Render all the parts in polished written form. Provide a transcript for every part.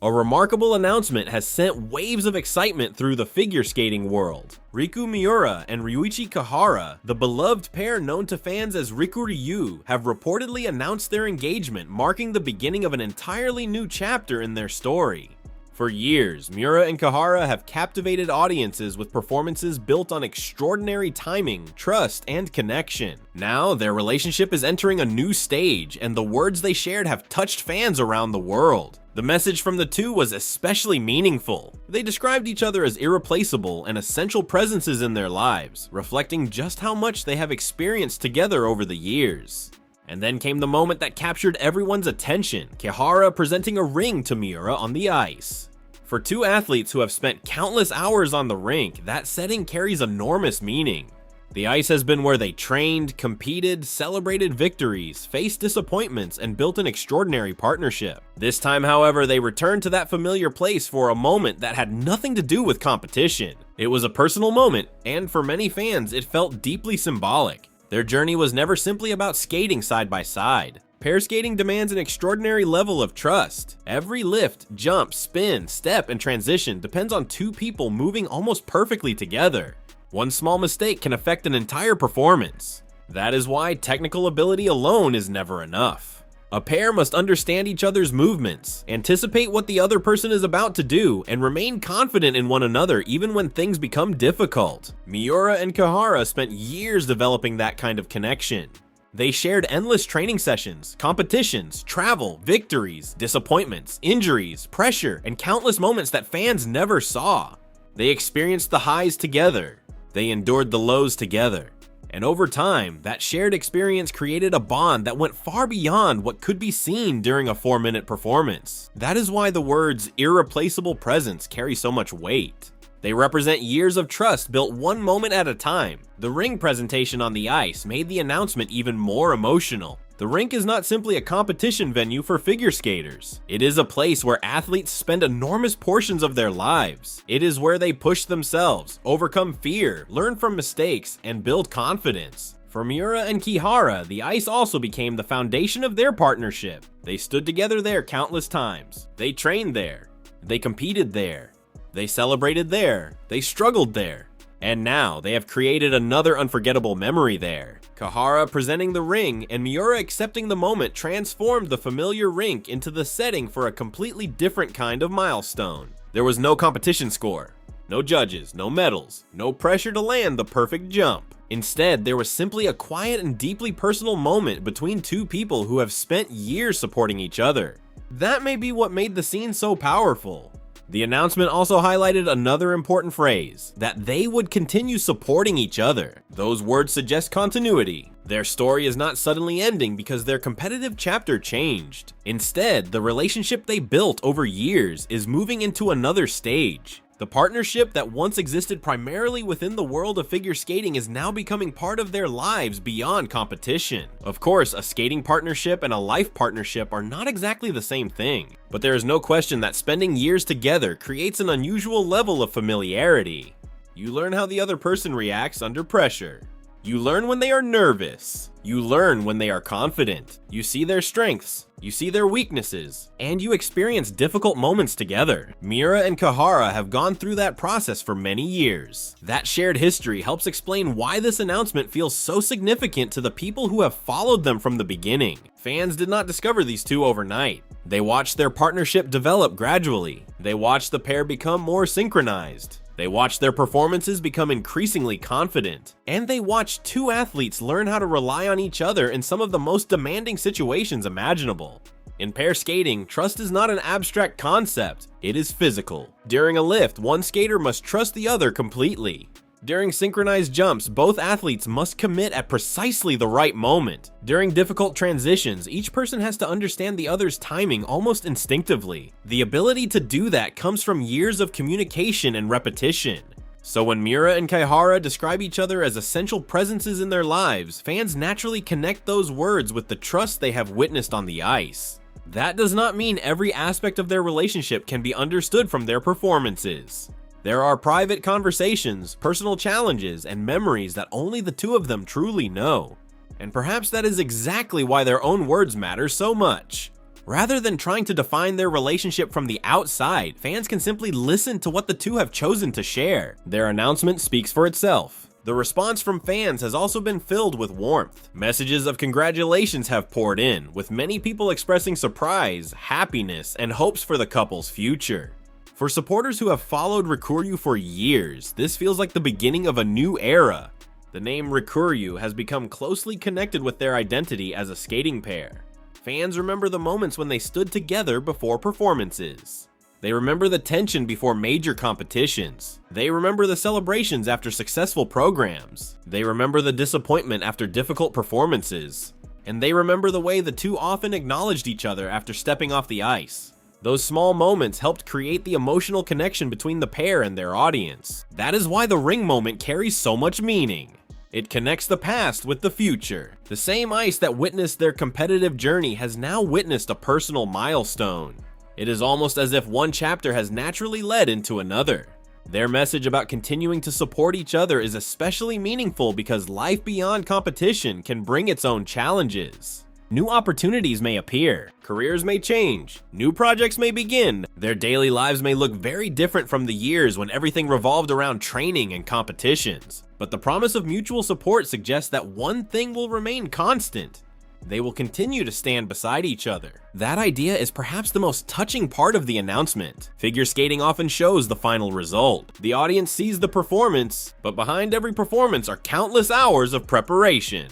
A remarkable announcement has sent waves of excitement through the figure skating world. Riku Miura and Ryuichi Kihara, the beloved pair known to fans as Rikuryu, have reportedly announced their engagement, marking the beginning of an entirely new chapter in their story. For years, Miura and Kihara have captivated audiences with performances built on extraordinary timing, trust, and connection. Now, their relationship is entering a new stage, and the words they shared have touched fans around the world. The message from the two was especially meaningful. They described each other as irreplaceable and essential presences in their lives, reflecting just how much they have experienced together over the years. And then came the moment that captured everyone's attention, Kihara presenting a ring to Miura on the ice. For two athletes who have spent countless hours on the rink, that setting carries enormous meaning. The ice has been where they trained, competed, celebrated victories, faced disappointments, and built an extraordinary partnership. This time, however, they returned to that familiar place for a moment that had nothing to do with competition. It was a personal moment, and for many fans, it felt deeply symbolic. Their journey was never simply about skating side by side. Pair skating demands an extraordinary level of trust. Every lift, jump, spin, step, and transition depends on two people moving almost perfectly together. One small mistake can affect an entire performance. That is why technical ability alone is never enough. A pair must understand each other's movements, anticipate what the other person is about to do, and remain confident in one another even when things become difficult. Miura and Kihara spent years developing that kind of connection. They shared endless training sessions, competitions, travel, victories, disappointments, injuries, pressure, and countless moments that fans never saw. They experienced the highs together. They endured the lows together. And over time, that shared experience created a bond that went far beyond what could be seen during a 4-minute performance. That is why the words irreplaceable presence carry so much weight. They represent years of trust built one moment at a time. The ring presentation on the ice made the announcement even more emotional. The rink is not simply a competition venue for figure skaters. It is a place where athletes spend enormous portions of their lives. It is where they push themselves, overcome fear, learn from mistakes, and build confidence. For Miura and Kihara, the ice also became the foundation of their partnership. They stood together there countless times. They trained there. They competed there. They celebrated there, they struggled there, and now they have created another unforgettable memory there. Kihara presenting the ring and Miura accepting the moment transformed the familiar rink into the setting for a completely different kind of milestone. There was no competition score, no judges, no medals, no pressure to land the perfect jump. Instead, there was simply a quiet and deeply personal moment between two people who have spent years supporting each other. That may be what made the scene so powerful. The announcement also highlighted another important phrase, that they would continue supporting each other. Those words suggest continuity. Their story is not suddenly ending because their competitive chapter changed. Instead, the relationship they built over years is moving into another stage. The partnership that once existed primarily within the world of figure skating is now becoming part of their lives beyond competition. Of course, a skating partnership and a life partnership are not exactly the same thing, but there is no question that spending years together creates an unusual level of familiarity. You learn how the other person reacts under pressure. You learn when they are nervous. You learn when they are confident. You see their strengths. You see their weaknesses. And you experience difficult moments together. Miura and Kihara have gone through that process for many years. That shared history helps explain why this announcement feels so significant to the people who have followed them from the beginning. Fans did not discover these two overnight. They watched their partnership develop gradually. They watched the pair become more synchronized. They watched their performances become increasingly confident, and they watched two athletes learn how to rely on each other in some of the most demanding situations imaginable. In pair skating, trust is not an abstract concept, it is physical. During a lift, one skater must trust the other completely. During synchronized jumps, both athletes must commit at precisely the right moment. During difficult transitions, each person has to understand the other's timing almost instinctively. The ability to do that comes from years of communication and repetition. So when Miura and Kihara describe each other as essential presences in their lives, fans naturally connect those words with the trust they have witnessed on the ice. That does not mean every aspect of their relationship can be understood from their performances. There are private conversations, personal challenges, and memories that only the two of them truly know. And perhaps that is exactly why their own words matter so much. Rather than trying to define their relationship from the outside, fans can simply listen to what the two have chosen to share. Their announcement speaks for itself. The response from fans has also been filled with warmth. Messages of congratulations have poured in, with many people expressing surprise, happiness, and hopes for the couple's future. For supporters who have followed Rikuryu for years, this feels like the beginning of a new era. The name Rikuryu has become closely connected with their identity as a skating pair. Fans remember the moments when they stood together before performances. They remember the tension before major competitions. They remember the celebrations after successful programs. They remember the disappointment after difficult performances. And they remember the way the two often acknowledged each other after stepping off the ice. Those small moments helped create the emotional connection between the pair and their audience. That is why the ring moment carries so much meaning. It connects the past with the future. The same ice that witnessed their competitive journey has now witnessed a personal milestone. It is almost as if one chapter has naturally led into another. Their message about continuing to support each other is especially meaningful because life beyond competition can bring its own challenges. New opportunities may appear, careers may change, new projects may begin, their daily lives may look very different from the years when everything revolved around training and competitions. But the promise of mutual support suggests that one thing will remain constant. They will continue to stand beside each other. That idea is perhaps the most touching part of the announcement. Figure skating often shows the final result. The audience sees the performance, but behind every performance are countless hours of preparation.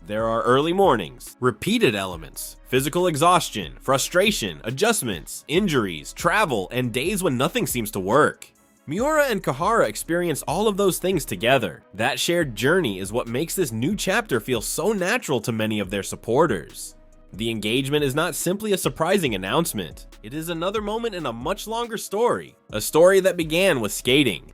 There are early mornings, repeated elements, physical exhaustion, frustration, adjustments, injuries, travel, and days when nothing seems to work. Miura and Kihara experience all of those things together. That shared journey is what makes this new chapter feel so natural to many of their supporters. The engagement is not simply a surprising announcement. It is another moment in a much longer story. A story that began with skating.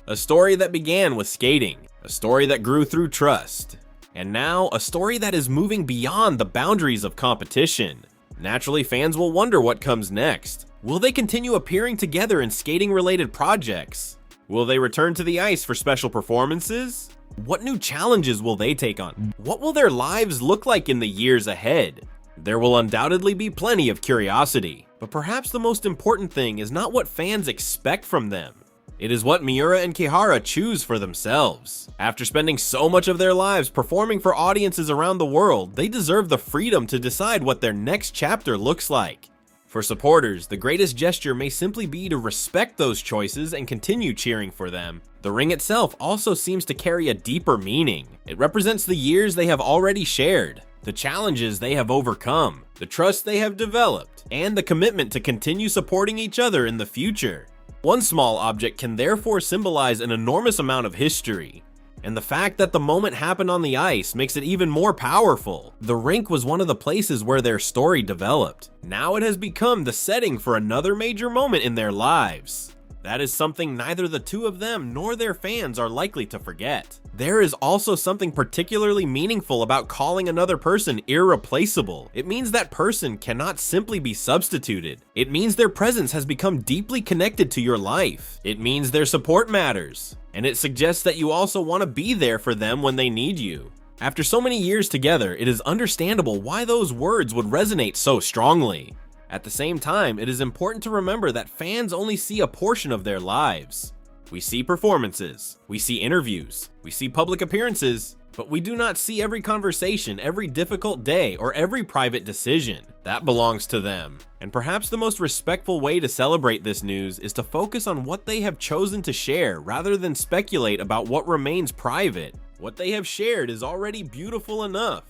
A story that began with skating. A story that grew through trust. And now, a story that is moving beyond the boundaries of competition. Naturally, fans will wonder what comes next. Will they continue appearing together in skating-related projects? Will they return to the ice for special performances? What new challenges will they take on? What will their lives look like in the years ahead? There will undoubtedly be plenty of curiosity, but perhaps the most important thing is not what fans expect from them. It is what Miura and Kihara choose for themselves. After spending so much of their lives performing for audiences around the world, they deserve the freedom to decide what their next chapter looks like. For supporters, the greatest gesture may simply be to respect those choices and continue cheering for them. The ring itself also seems to carry a deeper meaning. It represents the years they have already shared, the challenges they have overcome, the trust they have developed, and the commitment to continue supporting each other in the future. One small object can therefore symbolize an enormous amount of history. And the fact that the moment happened on the ice makes it even more powerful. The rink was one of the places where their story developed. Now it has become the setting for another major moment in their lives. That is something neither the two of them nor their fans are likely to forget. There is also something particularly meaningful about calling another person irreplaceable. It means that person cannot simply be substituted. It means their presence has become deeply connected to your life. It means their support matters. And it suggests that you also want to be there for them when they need you. After so many years together, it is understandable why those words would resonate so strongly. At the same time, it is important to remember that fans only see a portion of their lives. We see performances, we see interviews, we see public appearances, but we do not see every conversation, every difficult day, or every private decision. That belongs to them. And perhaps the most respectful way to celebrate this news is to focus on what they have chosen to share rather than speculate about what remains private. What they have shared is already beautiful enough.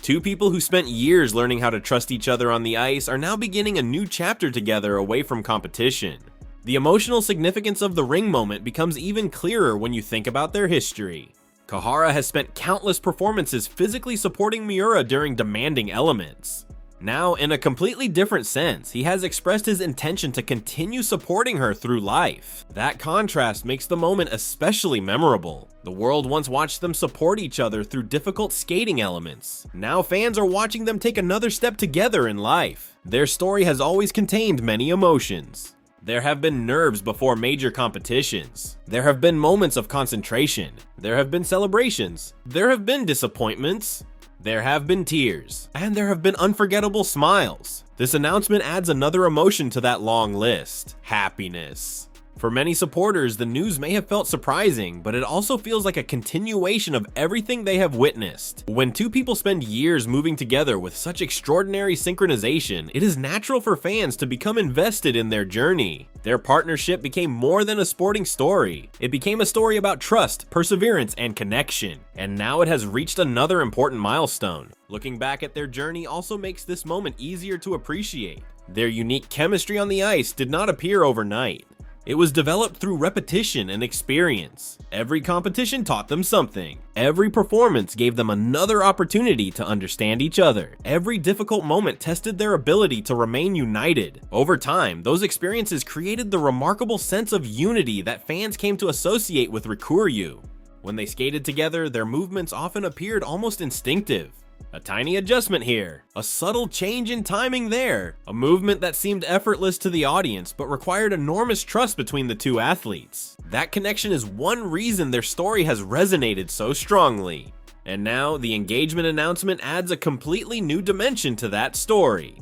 Two people who spent years learning how to trust each other on the ice are now beginning a new chapter together away from competition. The emotional significance of the ring moment becomes even clearer when you think about their history. Kihara has spent countless performances physically supporting Miura during demanding elements. Now, in a completely different sense, he has expressed his intention to continue supporting her through life. That contrast makes the moment especially memorable. The world once watched them support each other through difficult skating elements. Now fans are watching them take another step together in life. Their story has always contained many emotions. There have been nerves before major competitions. There have been moments of concentration. There have been celebrations. There have been disappointments. There have been tears, and there have been unforgettable smiles. This announcement adds another emotion to that long list: happiness. For many supporters, the news may have felt surprising, but it also feels like a continuation of everything they have witnessed. When two people spend years moving together with such extraordinary synchronization, it is natural for fans to become invested in their journey. Their partnership became more than a sporting story. It became a story about trust, perseverance, and connection. And now it has reached another important milestone. Looking back at their journey also makes this moment easier to appreciate. Their unique chemistry on the ice did not appear overnight. It was developed through repetition and experience. Every competition taught them something. Every performance gave them another opportunity to understand each other. Every difficult moment tested their ability to remain united. Over time, those experiences created the remarkable sense of unity that fans came to associate with Rikuryu. When they skated together, their movements often appeared almost instinctive. A tiny adjustment here, a subtle change in timing there, a movement that seemed effortless to the audience but required enormous trust between the two athletes. That connection is one reason their story has resonated so strongly. And now, the engagement announcement adds a completely new dimension to that story.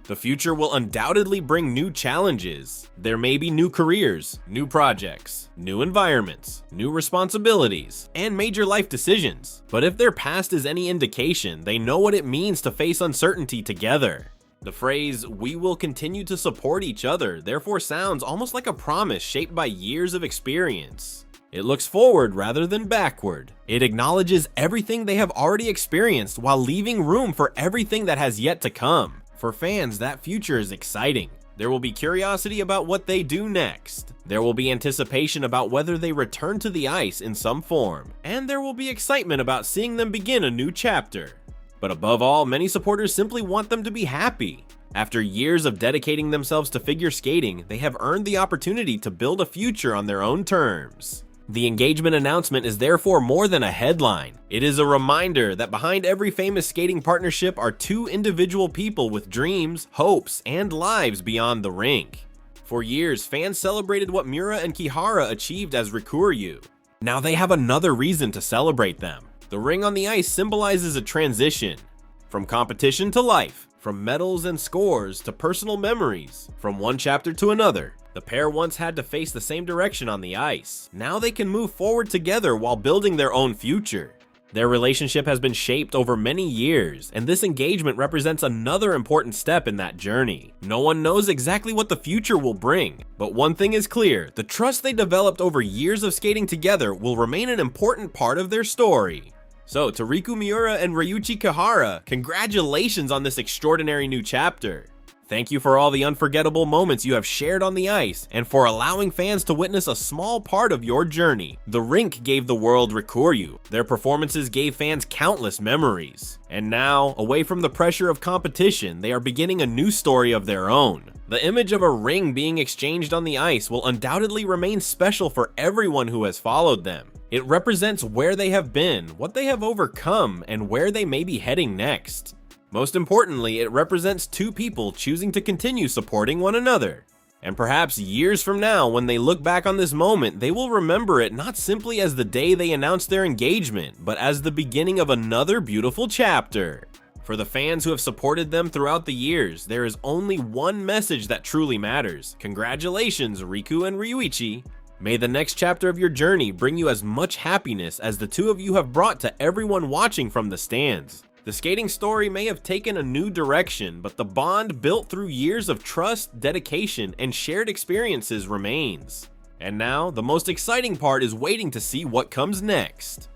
The future will undoubtedly bring new challenges. There may be new careers, new projects, new environments, new responsibilities, and major life decisions. But if their past is any indication, they know what it means to face uncertainty together. The phrase, "we will continue to support each other," therefore sounds almost like a promise shaped by years of experience. It looks forward rather than backward. It acknowledges everything they have already experienced while leaving room for everything that has yet to come. For fans, that future is exciting. There will be curiosity about what they do next. There will be anticipation about whether they return to the ice in some form. And there will be excitement about seeing them begin a new chapter. But above all, many supporters simply want them to be happy. After years of dedicating themselves to figure skating, they have earned the opportunity to build a future on their own terms. The engagement announcement is therefore more than a headline. It is a reminder that behind every famous skating partnership are two individual people with dreams, hopes, and lives beyond the rink. For years, fans celebrated what Miura and Kihara achieved as Rikuryu. Now they have another reason to celebrate them. The ring on the ice symbolizes a transition. From competition to life, from medals and scores to personal memories, from one chapter to another. The pair once had to face the same direction on the ice. Now they can move forward together while building their own future. Their relationship has been shaped over many years, and this engagement represents another important step in that journey. No one knows exactly what the future will bring, but one thing is clear: the trust they developed over years of skating together will remain an important part of their story. So, to Riku Miura and Ryuichi Kihara, congratulations on this extraordinary new chapter. Thank you for all the unforgettable moments you have shared on the ice, and for allowing fans to witness a small part of your journey. The rink gave the world Rikuryu. Their performances gave fans countless memories. And now, away from the pressure of competition, they are beginning a new story of their own. The image of a ring being exchanged on the ice will undoubtedly remain special for everyone who has followed them. It represents where they have been, what they have overcome, and where they may be heading next. Most importantly, it represents two people choosing to continue supporting one another. And perhaps years from now, when they look back on this moment, they will remember it not simply as the day they announced their engagement, but as the beginning of another beautiful chapter. For the fans who have supported them throughout the years, there is only one message that truly matters. Congratulations, Riku and Ryuichi. May the next chapter of your journey bring you as much happiness as the two of you have brought to everyone watching from the stands. The skating story may have taken a new direction, but the bond built through years of trust, dedication, and shared experiences remains. And now, the most exciting part is waiting to see what comes next.